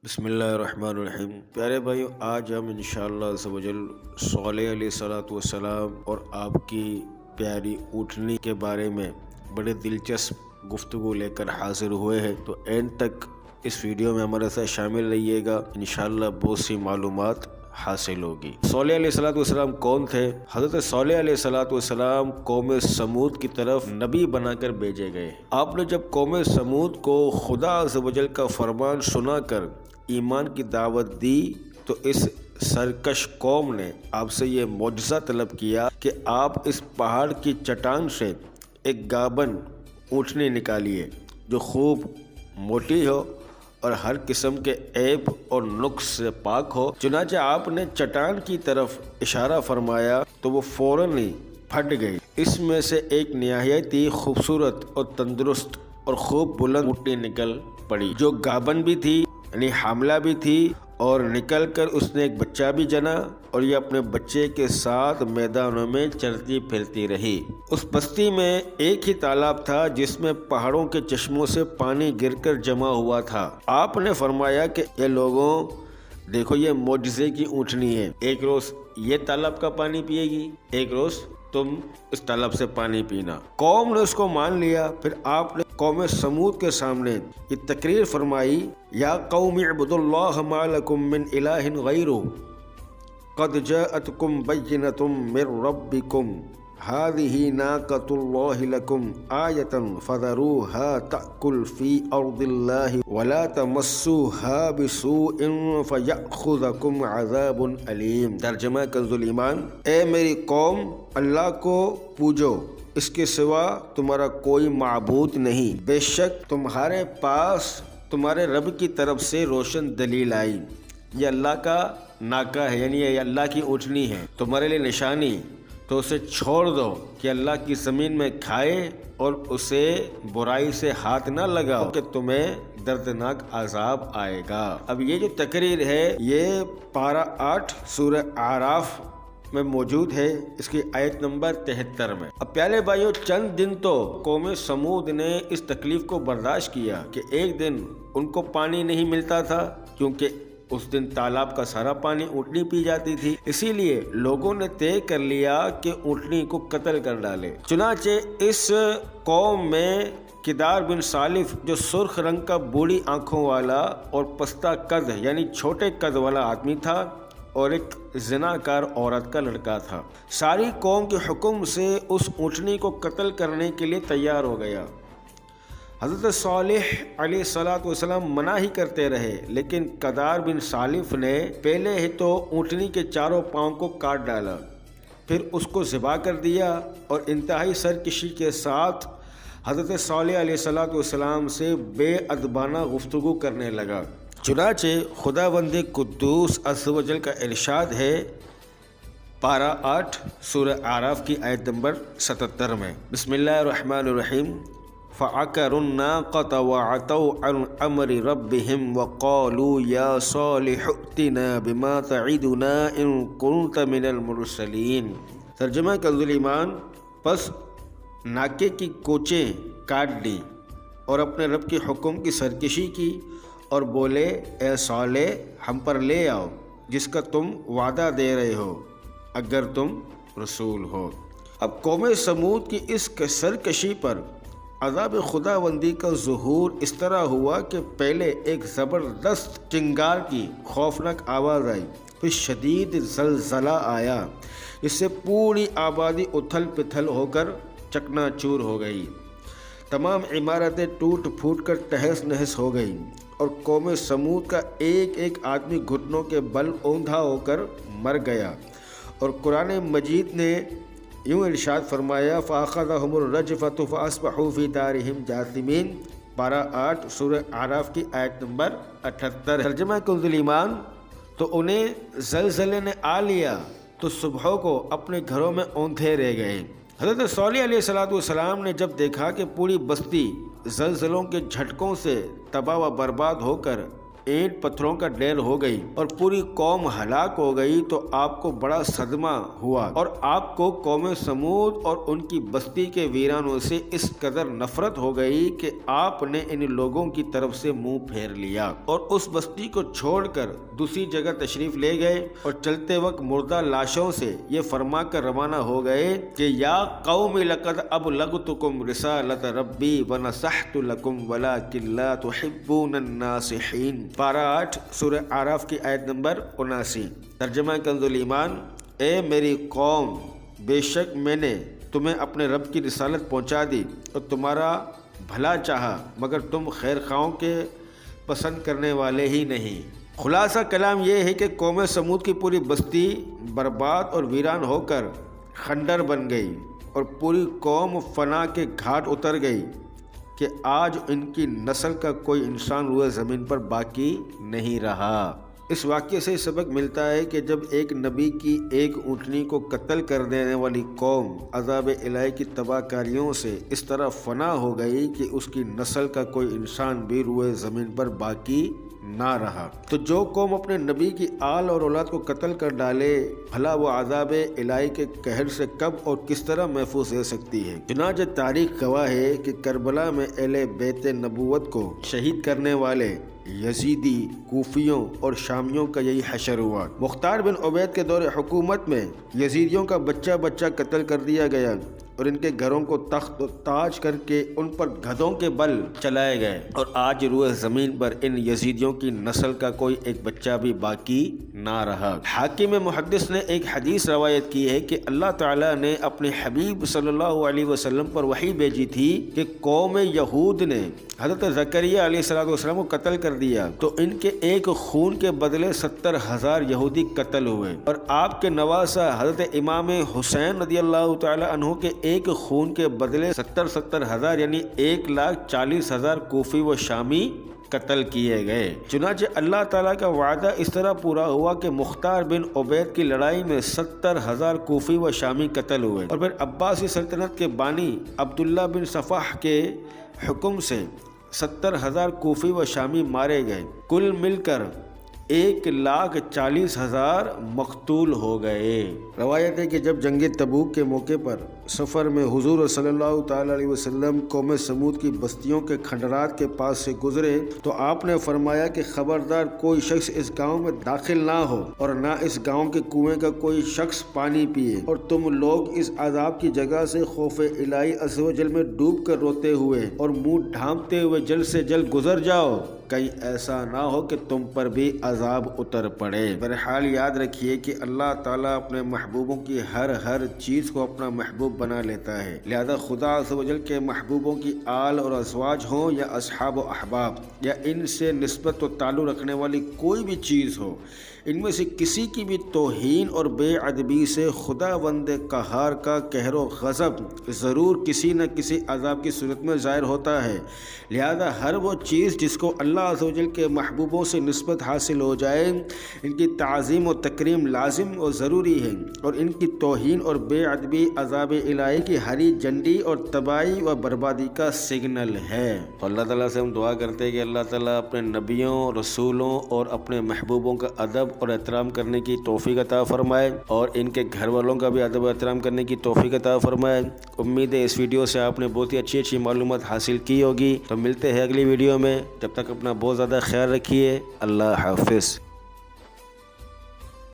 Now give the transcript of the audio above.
بسم اللہ الرحمن الرحیم۔ پیارے بھائیو، آج ہم انشاءاللہ عز و جل صالح علیہ الصلوۃ والسلام اور آپ کی پیاری اونٹنی کے بارے میں بڑے دلچسپ گفتگو لے کر حاضر ہوئے ہیں، تو اینڈ تک اس ویڈیو میں ہمارے ساتھ شامل رہیے گا، انشاءاللہ بہت سی معلومات حاصل ہوگی۔ صالح علیہ الصلوۃ والسلام کون تھے؟ حضرت صالح علیہ الصلوۃ والسلام قوم سمود کی طرف نبی بنا کر بھیجے گئے۔ آپ نے جب قوم سمود کو خدا عز و جل کا فرمان سنا کر ایمان کی دعوت دی تو اس سرکش قوم نے آپ سے یہ معجزہ طلب کیا کہ آپ اس پہاڑ کی چٹان سے ایک گابن اونٹنی نکالیے جو خوب موٹی ہو اور ہر قسم کے عیب اور نقص سے پاک ہو۔ چنانچہ آپ نے چٹان کی طرف اشارہ فرمایا تو وہ فوراً ہی پھٹ گئی۔ اس میں سے ایک نہایت ہی خوبصورت اور تندرست اور خوب بلند اونٹنی نکل پڑی جو گابن بھی تھی، یعنی حاملہ بھی تھی، اور نکل کر اس نے ایک بچہ بھی جنا اور یہ اپنے بچے کے ساتھ میدانوں میں چلتی پھرتی رہی۔ اس بستی میں ایک ہی تالاب تھا جس میں پہاڑوں کے چشموں سے پانی گر کر جمع ہوا تھا۔ آپ نے فرمایا کہ اے لوگوں، دیکھو یہ معجزے کی اونٹنی ہے، ایک روز یہ تالاب کا پانی پیے گی، ایک روز تم اس تالاب سے پانی پینا۔ قوم نے اس کو مان لیا۔ پھر آپ نے قوم سمود کے سامنے یہ تقریر فرمائی، یا قوم اعبدوا اللہ ما لکم من الہ غیرہ قد جاءتکم بینۃ من ربکم هذه ناقۃ اللہ لکم آیۃ فذروها تأکل فی ارض اللہ ولا تمسوها بسوء فیأخذکم عذاب علیم۔ ترجمہ کنز الایمان، اے میری قوم، اللہ کو پوجو، اس کے سوا تمہارا کوئی معبود نہیں۔ بے شک تمہارے پاس تمہارے رب کی طرف سے روشن دلیل آئی۔ یہ اللہ کا ناکہ ہے، یعنی یہ اللہ کی اونٹنی ہے، تمہارے لیے نشانی، تو اسے چھوڑ دو کہ اللہ کی زمین میں کھائے اور اسے برائی سے ہاتھ نہ لگاؤ کہ تمہیں دردناک عذاب آئے گا۔ اب یہ جو تقریر ہے یہ پارہ 8 سورہ اعراف میں موجود ہے، اس کی آیت نمبر 73 میں۔ اب پیارے بھائیوں، چند دن تو قوم سمود نے اس تکلیف کو برداشت کیا کہ ایک دن ان کو پانی نہیں ملتا تھا، کیونکہ اس دن تالاب کا سارا پانی اونٹنی پی جاتی تھی، اسی لیے لوگوں نے طے کر لیا کہ اونٹنی کو قتل کر ڈالے۔ چنانچہ اس قوم میں کدار بن سالف، جو سرخ رنگ کا بوڑھی آنکھوں والا اور پستہ قد یعنی چھوٹے قد والا آدمی تھا، اور ایک زناکار عورت کا لڑکا تھا، ساری قوم کے حکم سے اس اونٹنی کو قتل کرنے کے لیے تیار ہو گیا۔ حضرت صالح علیہ الصلوۃ والسلام منع ہی کرتے رہے، لیکن کدار بن سالف نے پہلے ہی تو اونٹنی کے چاروں پاؤں کو کاٹ ڈالا، پھر اس کو ذبح کر دیا اور انتہائی سرکشی کے ساتھ حضرت صالح علیہ الصلوۃ والسلام سے بے ادبانہ گفتگو کرنے لگا۔ چنانچہ خداوند قدوس عز و جل کا ارشاد ہے پارہ 8 سورہ اعراف کی آیت نمبر 77 میں، بسم اللہ الرحمن الرحیم، فَعَقَرُوا النَّاقَةَ وَعَتَوْا عَنْ أَمْرِ رَبِّهِمْ وَقَالُوا يَا صَالِحُ ائْتِنَا بِمَا تَعِدُنَا إِن كُنتَ مِنَ الْمُرْسَلِينَ۔ ترجمہ کنز الایمان، پس ناکے کی کوچیں کاٹ لی اور اپنے رب کے حکم کی سرکشی کی اور بولے، اے صالح، ہم پر لے آؤ جس کا تم وعدہ دے رہے ہو اگر تم رسول ہو۔ اب قوم سمود کی اس سرکشی پر عذاب خداوندی کا ظہور اس طرح ہوا کہ پہلے ایک زبردست چنگار کی خوفناک آواز آئی، پھر شدید زلزلہ آیا، اس سے پوری آبادی اتھل پتھل ہو کر چکنا چور ہو گئی، تمام عمارتیں ٹوٹ پھوٹ کر تہس نہس ہو گئیں، اور قوم سمود کا ایک ایک آدمی گھٹنوں کے بل اوندھا ہو کر مر گیا۔ اور قرآن مجید نے یوں ارشاد فرمایا، فَأَخَذَهُمُ الرَّجْفَةُ فَأَصْبَحُوا فِي دَارِهِمْ جَاثِمِينَ، پارہ 8 سورہ اعراف کی آیت نمبر 78۔ ترجمہ کنز الایمان، تو انہیں زلزلے نے آ لیا تو صبح کو اپنے گھروں میں اوندھے رہ گئے۔ حضرت صالح علیہ الصلوۃ والسلام نے جب دیکھا کہ پوری بستی زلزلوں کے جھٹکوں سے تباہ و برباد ہو کر اینٹ پتھروں کا ڈھیر ہو گئی اور پوری قوم ہلاک ہو گئی تو آپ کو بڑا صدمہ ہوا اور آپ کو قوم سمود اور ان کی بستی کے ویرانوں سے اس قدر نفرت ہو گئی کہ آپ نے ان لوگوں کی طرف سے منہ پھیر لیا اور اس بستی کو چھوڑ کر دوسری جگہ تشریف لے گئے اور چلتے وقت مردہ لاشوں سے یہ فرما کر روانہ ہو گئے کہ یا قوم لقد ابلغتکم رسالت ربی ونصحت لکم ولکن لا تحبون الناصحین۔ پارہ 8 سورہ اعراف کی آیت نمبر 79۔ ترجمہ کنز الایمان، اے میری قوم، بے شک میں نے تمہیں اپنے رب کی رسالت پہنچا دی اور تمہارا بھلا چاہا، مگر تم خیر خواہوں کے پسند کرنے والے ہی نہیں۔ خلاصہ کلام یہ ہے کہ قوم سمود کی پوری بستی برباد اور ویران ہو کر خنڈر بن گئی اور پوری قوم فنا کے گھاٹ اتر گئی کہ آج ان کی نسل کا کوئی انسان روئے زمین پر باقی نہیں رہا۔ اس واقعے سے سبق ملتا ہے کہ جب ایک نبی کی ایک اونٹنی کو قتل کر دینے والی قوم عذاب الہی کی تباہ کاریوں سے اس طرح فنا ہو گئی کہ اس کی نسل کا کوئی انسان بھی روئے زمین پر باقی نہ رہا، تو جو قوم اپنے نبی کی آل اور اولاد کو قتل کر ڈالے، بھلا وہ عذاب الہی کے قہر سے کب اور کس طرح محفوظ رہ سکتی ہے؟ چنانچہ تاریخ گواہ ہے کہ کربلا میں اہل بیت نبوت کو شہید کرنے والے یزیدی، کوفیوں اور شامیوں کا یہی حشر ہوا۔ مختار بن عبید کے دور حکومت میں یزیدیوں کا بچہ بچہ قتل کر دیا گیا اور ان کے گھروں کو تخت و تاج کر کے ان پر گدھوں کے بل چلائے گئے، اور آج روئے زمین پر ان یزیدیوں کی نسل کا کوئی ایک بچہ بھی باقی نہ رہا۔ حاکم محدث نے ایک حدیث روایت کی ہے کہ اللہ تعالیٰ نے اپنے حبیب صلی اللہ علیہ وسلم پر وحی بھیجی تھی کہ قوم یہود نے حضرت زکریا علیہ السلام کو قتل کر دیا تو ان کے ایک خون کے بدلے 70,000 یہودی قتل ہوئے، اور آپ کے نواسہ حضرت امام حسین رضی اللہ تعالی عنہ کے ایک خون کے بدلے 70,000 یعنی 1,40,000 کوفی و شامی قتل کیے گئے۔ چنانچہ اللہ تعالیٰ کا وعدہ اس طرح پورا ہوا کہ مختار بن عبید کی لڑائی میں 70,000 کوفی و شامی قتل ہوئے، اور پھر عباسی سلطنت کے بانی عبداللہ بن صفح کے حکم سے 70,000 کوفی و شامی مارے گئے۔ کل مل کر 1,40,000 مقتول ہو گئے۔ روایت ہے کہ جب جنگ تبوک کے موقع پر سفر میں حضور صلی اللہ تعالی علیہ وسلم قوم سمود کی بستیوں کے کھنڈرات کے پاس سے گزرے تو آپ نے فرمایا کہ خبردار کوئی شخص اس گاؤں میں داخل نہ ہو اور نہ اس گاؤں کے کنویں کا کوئی شخص پانی پیے، اور تم لوگ اس عذاب کی جگہ سے خوف الہی عز و جل میں ڈوب کر روتے ہوئے اور منہ ڈھانپتے ہوئے جلد سے جلد گزر جاؤ، کہیں ایسا نہ ہو کہ تم پر بھی عذاب اتر پڑے۔ بہرحال یاد رکھیے کہ اللہ تعالیٰ اپنے محبوبوں کی ہر چیز کو اپنا محبوب بنا لیتا ہے، لہذا خدا عز و جل کے محبوبوں کی آل اور ازواج ہوں یا اصحاب و احباب یا ان سے نسبت و تعلق رکھنے والی کوئی بھی چیز ہو، ان میں سے کسی کی بھی توہین اور بے ادبی سے خداوند قہار کا قہر و غضب ضرور کسی نہ کسی عذاب کی صورت میں ظاہر ہوتا ہے۔ لہذا ہر وہ چیز جس کو اللہ عز و جل کے محبوبوں سے نسبت حاصل ہو جائے، ان کی تعظیم و تکریم لازم و ضروری ہے، اور ان کی توہین اور بے ادبی عذاب الہی کی ہری جھنڈی اور تباہی و بربادی کا سگنل ہے۔ تو اللہ تعالیٰ سے ہم دعا کرتے ہیں کہ اللہ تعالیٰ اپنے نبیوں، رسولوں اور اپنے محبوبوں کا ادب اور احترام کرنے کی توفیق عطا فرمائے، اور ان کے گھر والوں کا بھی ادب و احترام کرنے کی توفیق عطا فرمائے۔ امید ہے اس ویڈیو سے آپ نے بہت ہی اچھی معلومات حاصل کی ہوگی۔ تو ملتے ہیں اگلی ویڈیو میں، جب تک اپنا بہت زیادہ خیال رکھیے۔ اللہ حافظ۔